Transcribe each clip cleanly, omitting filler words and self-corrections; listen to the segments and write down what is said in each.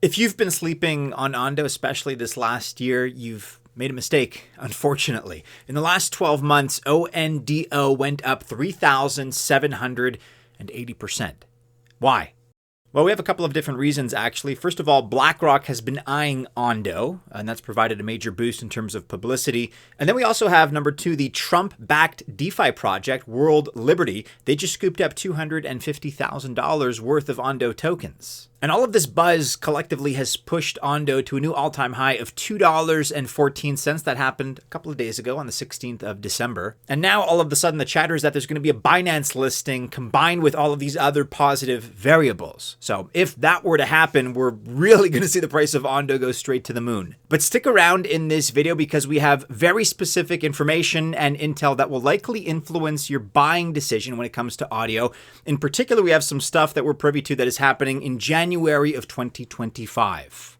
If you've been sleeping on Ondo, especially this last year, you've made a mistake, unfortunately. In the last 12 months, ONDO went up 3,780%. Why? Well, we have a couple of different reasons, actually. First of all, BlackRock has been eyeing Ondo, and that's provided a major boost in terms of publicity. And then we also have, number two, the Trump-backed DeFi project, World Liberty. They just scooped up $250,000 worth of Ondo tokens. And all of this buzz collectively has pushed Ondo to a new all-time high of $2.14. That happened a couple of days ago on the 16th of December. And now all of a sudden the chatter is that there's going to be a Binance listing combined with all of these other positive variables. So if that were to happen, we're really going to see the price of Ondo go straight to the moon. But stick around in this video because we have very specific information and intel that will likely influence your buying decision when it comes to audio. In particular, we have some stuff that we're privy to that is happening in January of 2025.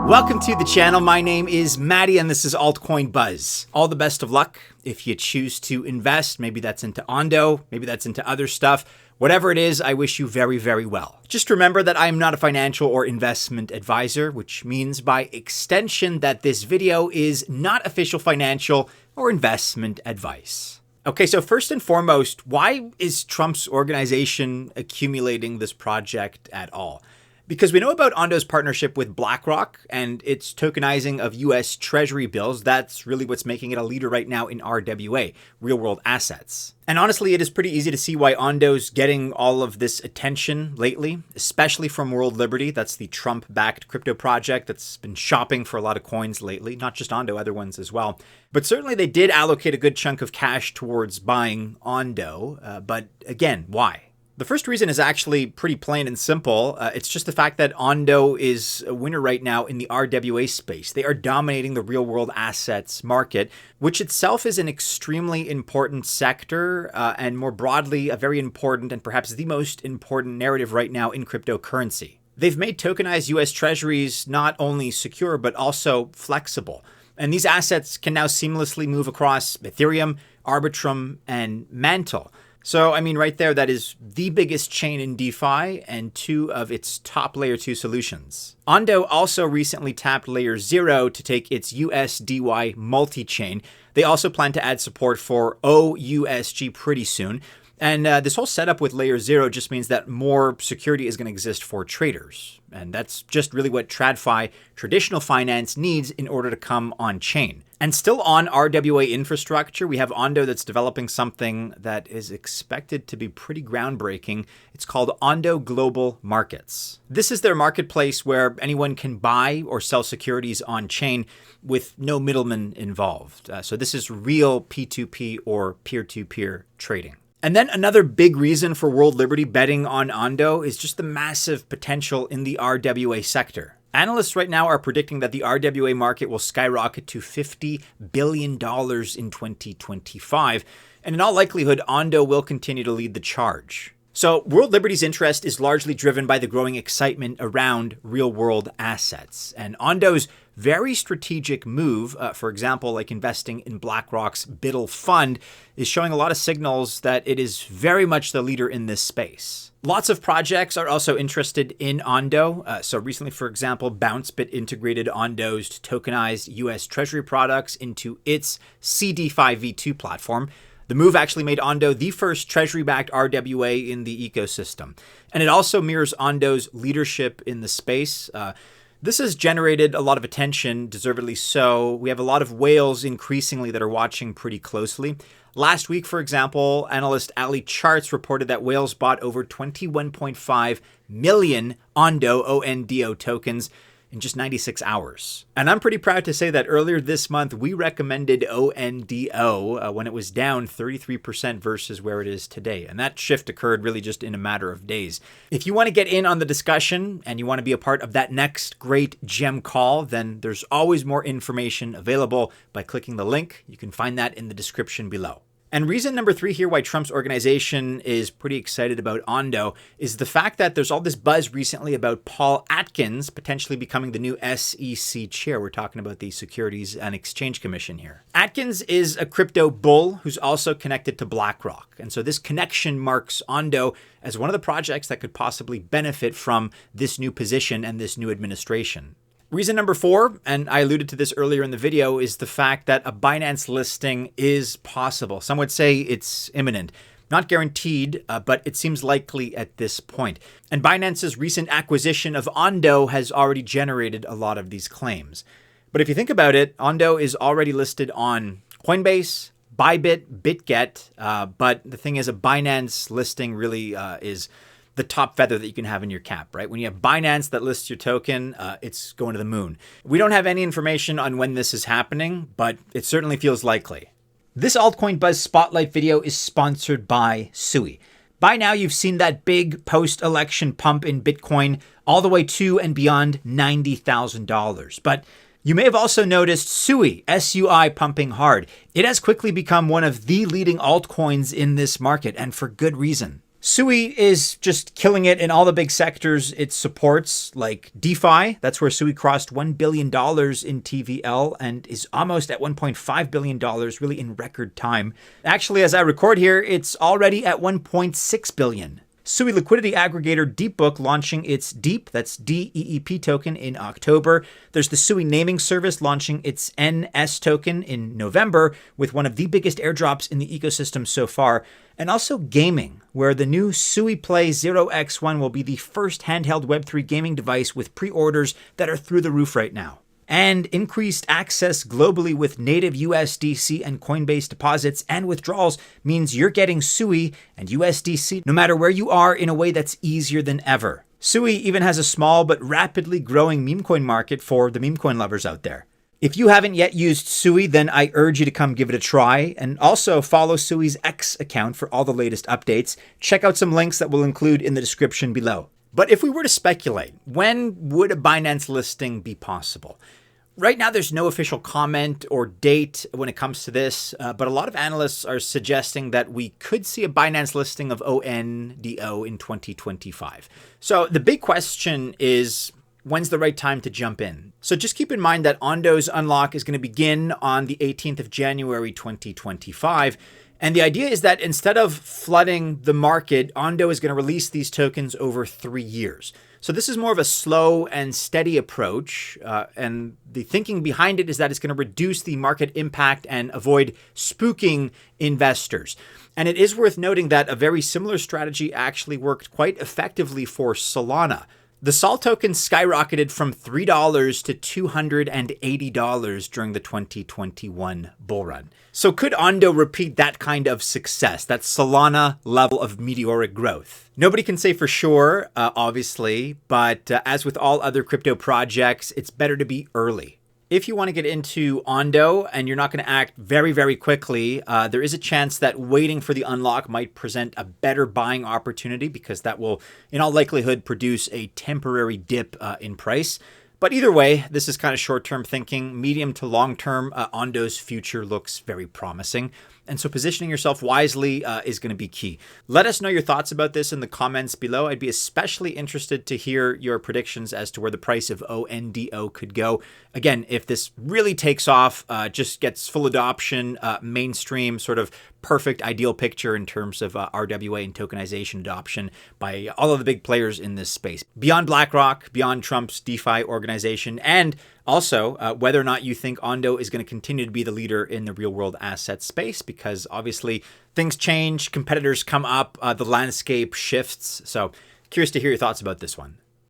Welcome to the channel. My name is Maddie and this is Altcoin Buzz. All the best of luck if you choose to invest. Maybe that's into Ondo, maybe that's into other stuff. Whatever it is, I wish you very, very well. Just remember that I am not a financial or investment advisor, which means by extension that this video is not official financial or investment advice. Okay, so first and foremost, why is Trump's organization accumulating this project at all? Because we know about Ondo's partnership with BlackRock and its tokenizing of US Treasury bills. That's really what's making it a leader right now in RWA, real-world assets. And honestly, it is pretty easy to see why Ondo's getting all of this attention lately, especially from World Liberty. That's the Trump-backed crypto project that's been shopping for a lot of coins lately, not just Ondo, other ones as well. But certainly they did allocate a good chunk of cash towards buying Ondo. But again, why? The first reason is actually pretty plain and simple. It's just the fact that Ondo is a winner right now in the RWA space. They are dominating the real-world assets market, which itself is an extremely important sector and more broadly, a very important and perhaps the most important narrative right now in cryptocurrency. They've made tokenized US Treasuries not only secure, but also flexible. And these assets can now seamlessly move across Ethereum, Arbitrum, and Mantle. So, I mean, right there, that is the biggest chain in DeFi and two of its top layer 2 solutions. Ondo also recently tapped layer 0 to take its USDY multi-chain. They also plan to add support for OUSG pretty soon. And this whole setup with layer 0 just means that more security is going to exist for traders. And that's just really what TradFi, traditional finance, needs in order to come on chain. And still on RWA infrastructure, we have Ondo that's developing something that is expected to be pretty groundbreaking. It's called Ondo Global Markets. This is their marketplace where anyone can buy or sell securities on chain with no middleman involved. So this is real P2P or peer-to-peer trading. And then another big reason for World Liberty betting on Ondo is just the massive potential in the RWA sector. Analysts right now are predicting that the RWA market will skyrocket to $50 billion in 2025. And in all likelihood, Ondo will continue to lead the charge. So World Liberty's interest is largely driven by the growing excitement around real-world assets. And Ondo's very strategic move, for example, like investing in BlackRock's Biddle fund, is showing a lot of signals that it is very much the leader in this space. Lots of projects are also interested in Ondo. So recently, for example, BounceBit integrated Ondo's tokenized US Treasury products into its CDFI V2 platform. The move actually made Ondo the first Treasury-backed RWA in the ecosystem. And it also mirrors Ondo's leadership in the space. This has generated a lot of attention, deservedly so. We have a lot of whales increasingly that are watching pretty closely. Last week, for example, analyst Ali Charts reported that whales bought over 21.5 million Ondo tokens in just 96 hours. And I'm pretty proud to say that earlier this month, we recommended ONDO when it was down 33% versus where it is today. And that shift occurred really just in a matter of days. If you want to get in on the discussion and you want to be a part of that next great gem call, then there's always more information available by clicking the link. You can find that in the description below. And reason number 3 here why Trump's organization is pretty excited about Ondo is the fact that there's all this buzz recently about Paul Atkins potentially becoming the new SEC chair. We're talking about the Securities and Exchange Commission here. Atkins is a crypto bull who's also connected to BlackRock. And so this connection marks Ondo as one of the projects that could possibly benefit from this new position and this new administration. Reason number 4, and I alluded to this earlier in the video, is the fact that a Binance listing is possible. Some would say it's imminent. Not guaranteed, but it seems likely at this point. And Binance's recent acquisition of Ondo has already generated a lot of these claims. But if you think about it, Ondo is already listed on Coinbase, Bybit, BitGet, but the thing is a Binance listing really is the top feather that you can have in your cap, right? When you have Binance that lists your token, it's going to the moon. We don't have any information on when this is happening, but it certainly feels likely. This Altcoin Buzz Spotlight video is sponsored by Sui. By now, you've seen that big post-election pump in Bitcoin all the way to and beyond $90,000. But you may have also noticed Sui, S-U-I, pumping hard. It has quickly become one of the leading altcoins in this market, and for good reason. Sui is just killing it in all the big sectors it supports, like DeFi. That's where Sui crossed $1 billion in TVL and is almost at $1.5 billion, really in record time. Actually, as I record here, it's already at $1.6 billion. Sui liquidity aggregator Deepbook launching its DEEP, that's DEEP token in October. There's the Sui naming service launching its NS token in November with one of the biggest airdrops in the ecosystem so far. And also gaming, where the new Sui Play 0x1 will be the first handheld Web3 gaming device with pre-orders that are through the roof right now. And increased access globally with native USDC and Coinbase deposits and withdrawals means you're getting Sui and USDC no matter where you are in a way that's easier than ever. Sui even has a small but rapidly growing meme coin market for the meme coin lovers out there. If you haven't yet used Sui, then I urge you to come give it a try, and also follow Sui's X account for all the latest updates. Check out some links that we'll include in the description below. But if we were to speculate, when would a Binance listing be possible? Right now, there's no official comment or date when it comes to this, but a lot of analysts are suggesting that we could see a Binance listing of ONDO in 2025. So the big question is, when's the right time to jump in? So just keep in mind that Ondo's unlock is going to begin on the 18th of January 2025. And the idea is that instead of flooding the market, Ondo is going to release these tokens over 3 years. So this is more of a slow and steady approach. And the thinking behind it is that it's going to reduce the market impact and avoid spooking investors. And it is worth noting that a very similar strategy actually worked quite effectively for Solana. The SOL token skyrocketed from $3 to $280 during the 2021 bull run. So could Ondo repeat that kind of success, that Solana level of meteoric growth? Nobody can say for sure, obviously, but as with all other crypto projects, it's better to be early. If you want to get into Ondo and you're not going to act very, very quickly, there is a chance that waiting for the unlock might present a better buying opportunity because that will, in all likelihood, produce a temporary dip in price. But either way, this is kind of short-term thinking. Medium to long-term, Ondo's future looks very promising. And so positioning yourself wisely is going to be key. Let us know your thoughts about this in the comments below. I'd be especially interested to hear your predictions as to where the price of ONDO could go. Again, if this really takes off, just gets full adoption, mainstream, sort of perfect ideal picture in terms of RWA and tokenization adoption by all of the big players in this space. Beyond BlackRock, beyond Trump's DeFi organization, and also, whether or not you think Ondo is going to continue to be the leader in the real-world asset space, because obviously things change, competitors come up, the landscape shifts. So curious to hear your thoughts about this one.